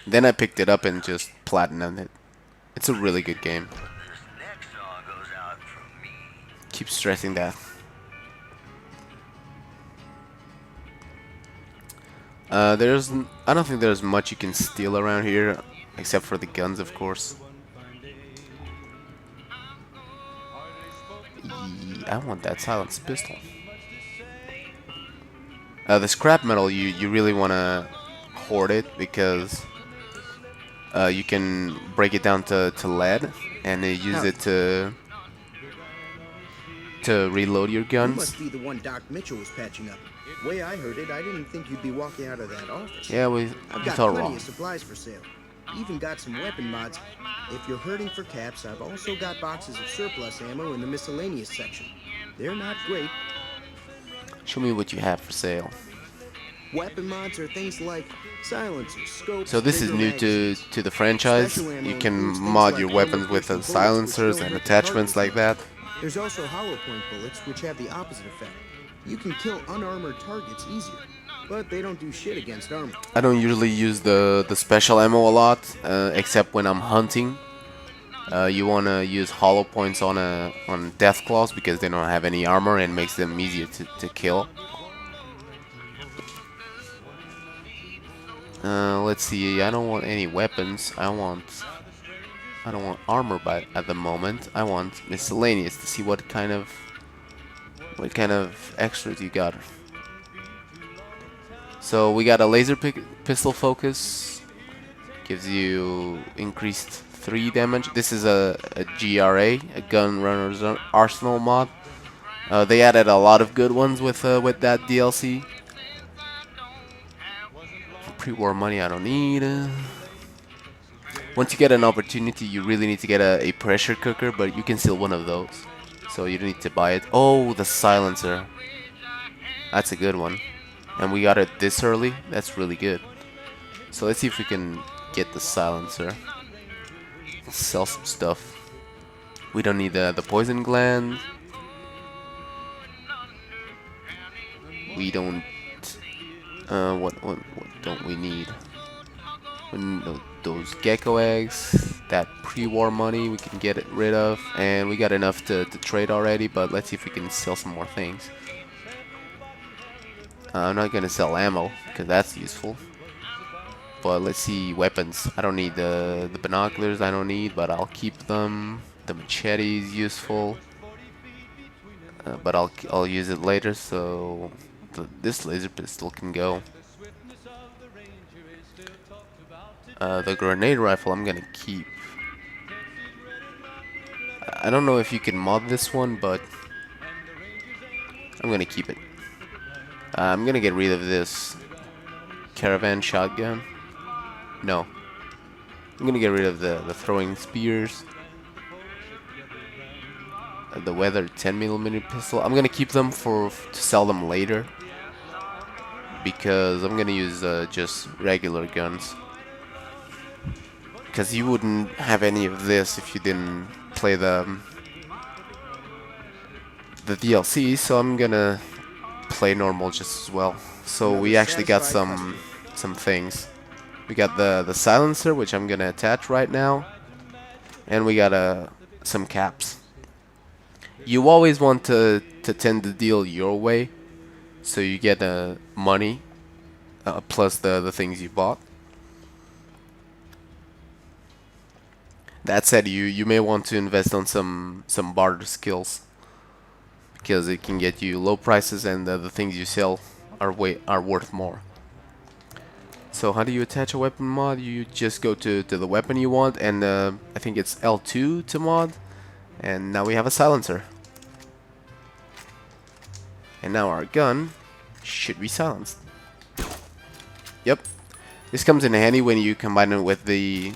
Then I picked it up and just platinumed it. It's a really good game. Keep stressing that. I don't think there's much you can steal around here, except for the guns, of course. I want that silenced pistol. The scrap metal, you really want to hoard it because you can break it down to lead and use it to reload your You guns. must be the one Doc Mitchell was patching up. Way I heard it, I didn't think you'd be walking out of that office. Yeah, I've you got thought plenty wrong. of supplies for sale. Even got some weapon mods. If you're hurting for caps, I've also got boxes of surplus ammo in the miscellaneous section. They're not great. Show me what you have for sale. Weapon mods are things like silencers, scopes, So this is bigger new magazines. to the franchise. Special ammo You can includes things mod like your weapons with armor-piercing bullets, silencers which and don't hurt the attachments like target. that. There's also hollow point bullets, which have the opposite effect. You can kill unarmored targets easier, but they don't do shit against armor. I don't usually use the special ammo a lot, except when I'm hunting. You wanna use hollow points on death claws because they don't have any armor and makes them easier to kill. Let's see. I don't want any weapons. I don't want armor, but at the moment I want miscellaneous to see what kind of extras you got. So we got a laser pistol focus, gives you increased 3 damage. This is a GRA, a Gun Runner's Arsenal mod. They added a lot of good ones with that DLC. Pre-war money I don't need. Once you get an opportunity, you really need to get a pressure cooker, but you can steal one of those, so you don't need to buy it. Oh, the silencer. That's a good one. And we got it this early. That's really good. So let's see if we can get the silencer. Sell some stuff. We don't need the poison gland. We don't. What don't we need? Those gecko eggs. That pre-war money we can get it rid of, and we got enough to trade already. But let's see if we can sell some more things. I'm not gonna sell ammo because that's useful. But let's see weapons. I don't need the binoculars. I don't need, but I'll keep them. The machete is useful, but I'll use it later. So this laser pistol can go. The grenade rifle I'm gonna keep. I don't know if you can mod this one, but I'm gonna keep it. I'm gonna get rid of this caravan shotgun. No. I'm gonna get rid of the throwing spears. The weather 10mm pistol. I'm gonna keep them to sell them later, because I'm gonna use just regular guns. Because you wouldn't have any of this if you didn't play the DLC. So I'm gonna play normal just as well. So we actually got some things. We got the silencer, which I'm gonna attach right now, and we got some caps. You always want to tend the deal your way, so you get money plus the things you bought. That said, you may want to invest on some barter skills, because it can get you low prices, and the things you sell are worth more. So how do you attach a weapon mod? You just go to the weapon you want, and I think it's L2 to mod, and now we have a silencer. And now our gun should be silenced. Yep. This comes in handy when you combine it with the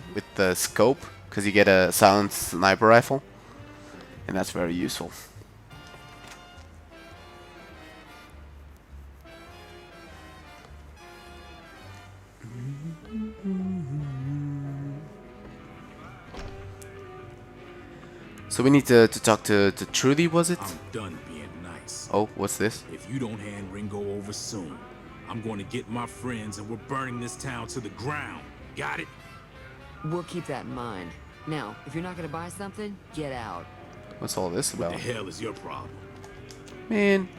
scope, because you get a silenced sniper rifle, and that's very useful. So we need to talk to Trudy, was it? I'm done being nice. Oh, what's this? If you don't hand Ringo over soon, I'm going to get my friends and we're burning this town to the ground. Got it? We'll keep that in mind. Now, if you're not gonna buy something, get out. What's all this What about? the hell is your problem? Man,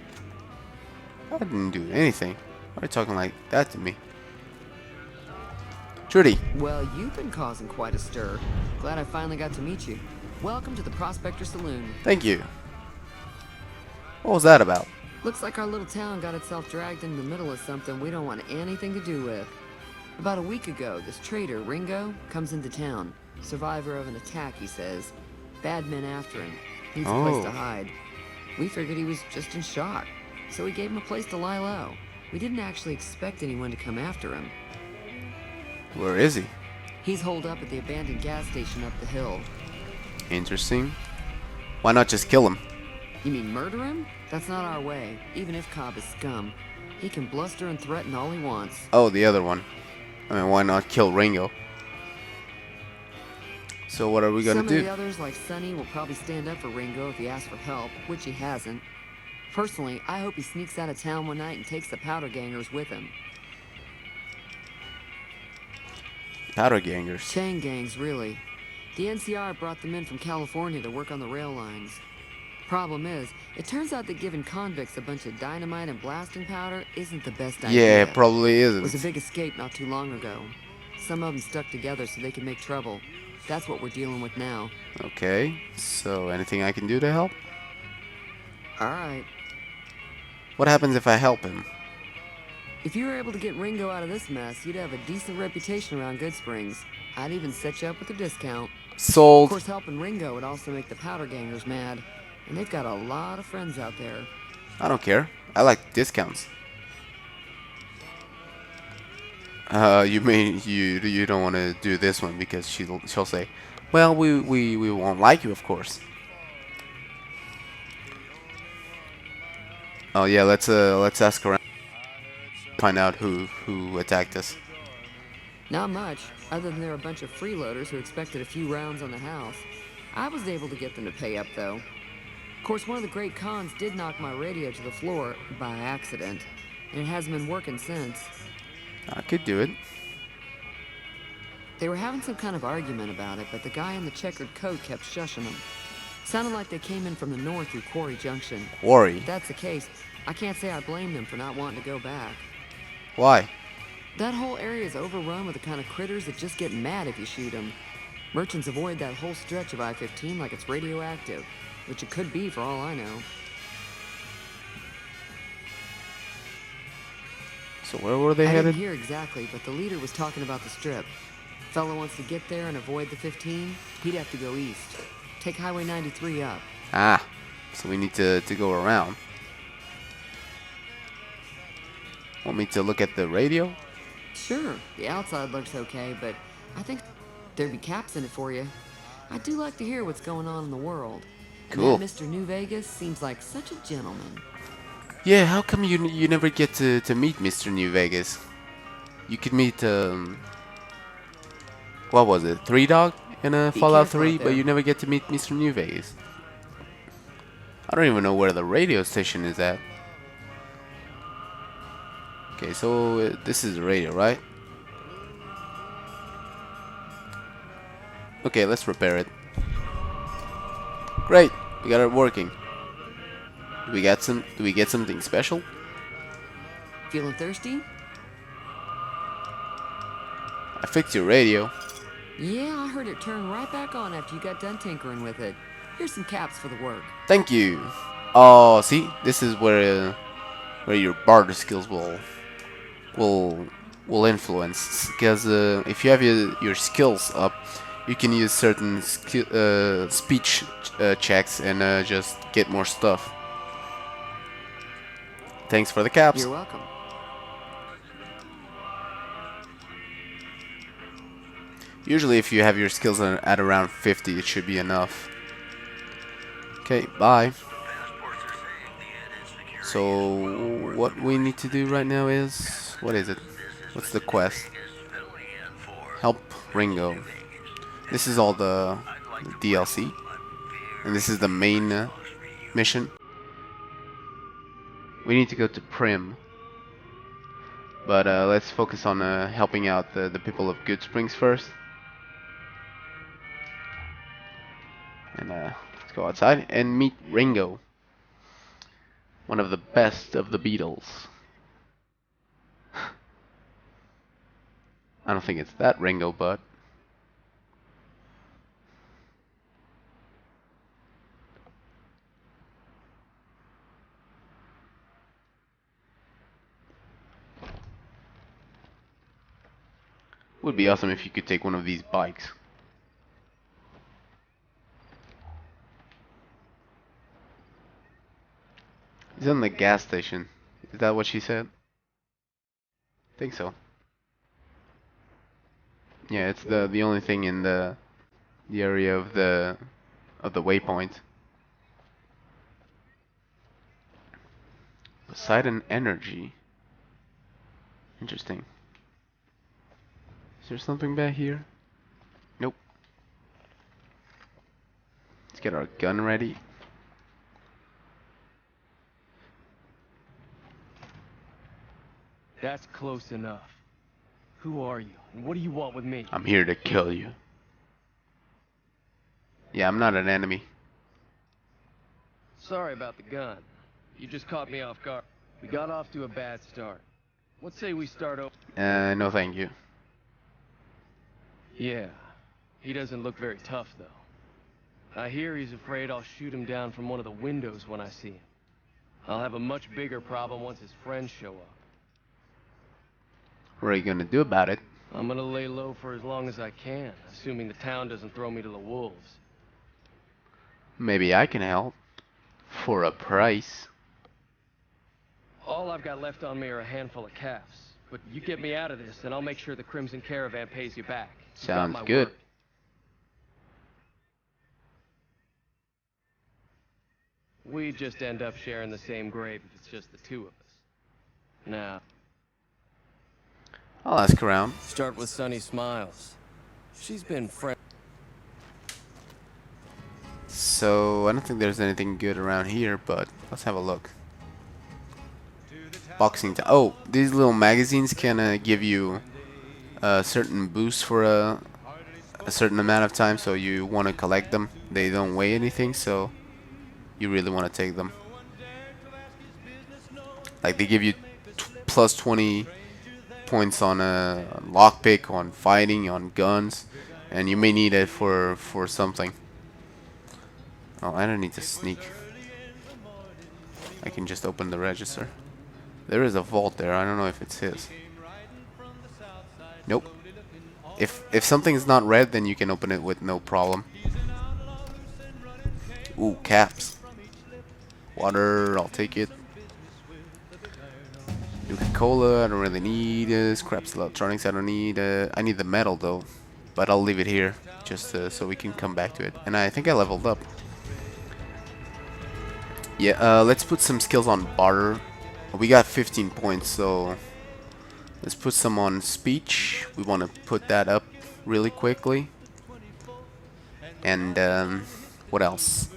I didn't do anything. Why are you talking like that to me? Trudy. Well, you've been causing quite a stir. Glad I finally got to meet you. Welcome to the Prospector Saloon. Thank you. What was that about? Looks like our little town got itself dragged into the middle of something we don't want anything to do with. About a week ago, this traitor, Ringo, comes into town. Survivor of an attack, he says. Bad men after him. Needs a place to hide. We figured he was just in shock, so we gave him a place to lie low. We didn't actually expect anyone to come after him. Where is he? He's holed up at the abandoned gas station up the hill. Interesting. Why not just kill him? You mean murder him? That's not our way, even if Cobb is scum. He can bluster and threaten all he wants. Oh, the other one. I mean, why not kill Ringo? So what are we gonna Some do? of the others, like Sony, will probably stand up for Ringo if he asks for help, which he hasn't. Personally, I hope he sneaks out of town one night and takes the powder gangers with him. Powder gangers. Chain gangs, really. The NCR brought them in from California to work on the rail lines. Problem is, it turns out that giving convicts a bunch of dynamite and blasting powder isn't the best idea. Yeah, it probably It was a isn't. big escape not too long ago. Some of them stuck together so they could make trouble. That's what we're dealing with now. Okay, so anything I can do to help? Alright. What happens if I help him? If you were able to get Ringo out of this mess, you'd have a decent reputation around Good Springs. I'd even set you up with a discount. Of Sold. course, helping Ringo would also make the powder gangers mad. And they've got a lot of friends out there. I don't care. I like discounts. You mean you don't want to do this one because she'll say, well, we won't like you, of course. Oh yeah, let's ask around, find out who attacked us. Not much, other than they're a bunch of freeloaders who expected a few rounds on the house. I was able to get them to pay up, though. Of course, one of the great cons did knock my radio to the floor by accident, and it hasn't been working since. I could do it. They were having some kind of argument about it, but the guy in the checkered coat kept shushing them. Sounded like they came in from the north through Quarry Junction. Worry. If that's the case, I can't say I blame them for not wanting to go back. Why? That whole area is overrun with the kind of critters that just get mad if you shoot them. Merchants avoid that whole stretch of I-15 like it's radioactive, which it could be for all I know. So where were they I headed? didn't hear exactly, but the leader was talking about the strip. Fellow wants to get there and avoid the 15, he'd have to go east. Take Highway 93 up. Ah, so we need to go around. Want me to look at the radio? Sure, the outside looks okay, but I think there'd be caps in it for you. I do like to hear what's going on in the world. And Cool. that Mr. New Vegas seems like such a gentleman. Yeah, how come you never get to meet Mr. New Vegas? You could meet what was it, Three Dog in Be Fallout careful 3, out but there. you never get to meet Mr. New Vegas. I don't even know where the radio station is at. Okay, so this is the radio, right? Okay, let's repair it. Great, we got it working. Do we get something special? Feeling thirsty? I fixed your radio. Yeah, I heard it turn right back on after you got done tinkering with it. Here's some caps for the work. Thank you. Oh, see, this is where your barter skills will influence. Because if you have your skills up, you can use certain speech checks and just get more stuff. Thanks for the caps. You're welcome. Usually, if you have your skills at around 50, it should be enough. Okay, bye. So, what we need to do right now is... What is it? What's the quest? Help Ringo. This is all the DLC. And this is the main mission. We need to go to Prim. But let's focus on helping out the people of Good Springs first. And let's go outside and meet Ringo, one of the best of the Beatles. I don't think it's that Ringo, but would be awesome if you could take one of these bikes. He's on the gas station. Is that what she said? I think so. Yeah, it's the only thing in the area of the waypoint. Poseidon Energy. Interesting. Is there something back here? Nope. Let's get our gun ready. That's close enough. Who are you, and what do you want with me? I'm here to kill you. Yeah, I'm not an enemy. Sorry about the gun. You just caught me off guard. We got off to a bad start. Let's say we start over. No thank you. Yeah. He doesn't look very tough, though. I hear he's afraid I'll shoot him down from one of the windows when I see him. I'll have a much bigger problem once his friends show up. What are you gonna do about it? I'm gonna lay low for as long as I can, assuming the town doesn't throw me to the wolves. Maybe I can help. For a price. All I've got left on me are a handful of calves. But you get me out of this, and I'll make sure the Crimson Caravan pays you back. You got Sounds my good. word. We just end up sharing the same grave if it's just the two of us. Now, I'll ask around. start with Sunny Smiles. She's been friend. So I don't think there's anything good around here, but let's have a look. Boxing time. Oh, these little magazines can give you a certain boost for a certain amount of time, so you want to collect them. They don't weigh anything, so you really want to take them. Like they give you plus 20 points on a lockpick, on fighting, on guns, and you may need it for something. Oh, I don't need to sneak. I can just open the register. There is a vault there. I don't know if it's his. Nope. If something's not red, then you can open it with no problem. Ooh, caps. Water, I'll take it. Nuka-Cola, I don't really need. Scraps electronics, I don't need. I need the metal though, but I'll leave it here just so we can come back to it. And I think I leveled up. Yeah, let's put some skills on barter. We got 15 points, so let's put some on speech. We want to put that up really quickly. And what else?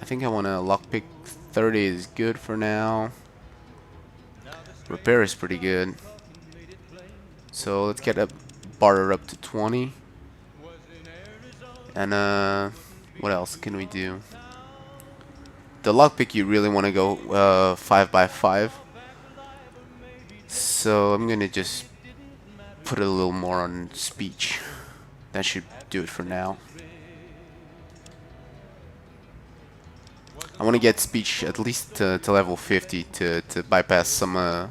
I think I want to lockpick. 30 is good for now. Repair is pretty good. So let's get a barter up to 20. And what else can we do? The lockpick, you really want to go 5x5. So I'm gonna just put a little more on speech. That should do it for now. I want to get speech at least to level 50 to bypass some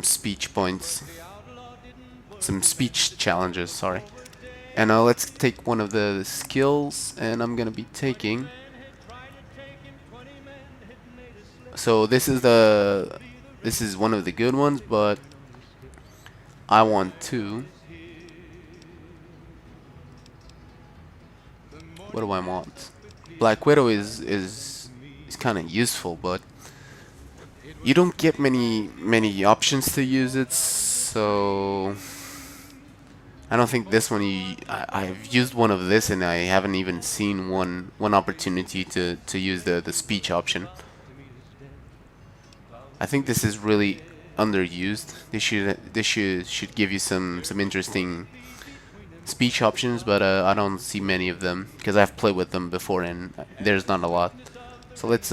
speech points, some speech challenges. Sorry. And let's take one of the skills, and I'm gonna be taking. So this is one of the good ones, but I want to. What do I want? Black Widow is kind of useful, but you don't get many options to use it. So I don't think this one. I've used one of this, and I haven't even seen one opportunity to use the speech option. I think this is really underused. This should give you some interesting speech options, but I don't see many of them because I've played with them before and there's not a lot. So let's